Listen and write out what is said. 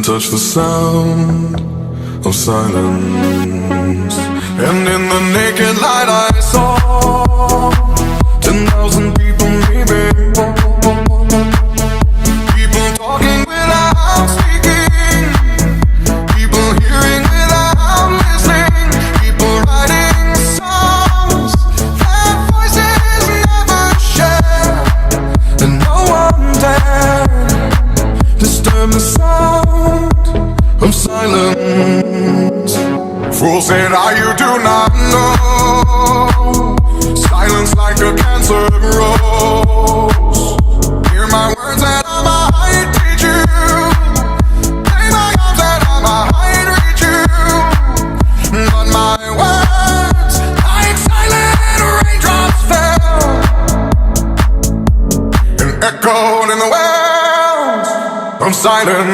couldn't touch the sound of silence. And in the naked light I saw 10,000 people maybe, people talking without speaking, people hearing without listening, people writing songs that voices never share, and no one dared disturb the sound of silence. Fool said, you do not know. Silence like a cancer grows. Hear my words and I might teach you. Play my arms and I might reach you. But my words, like silent raindrops, fell and echoed in the wells of silence.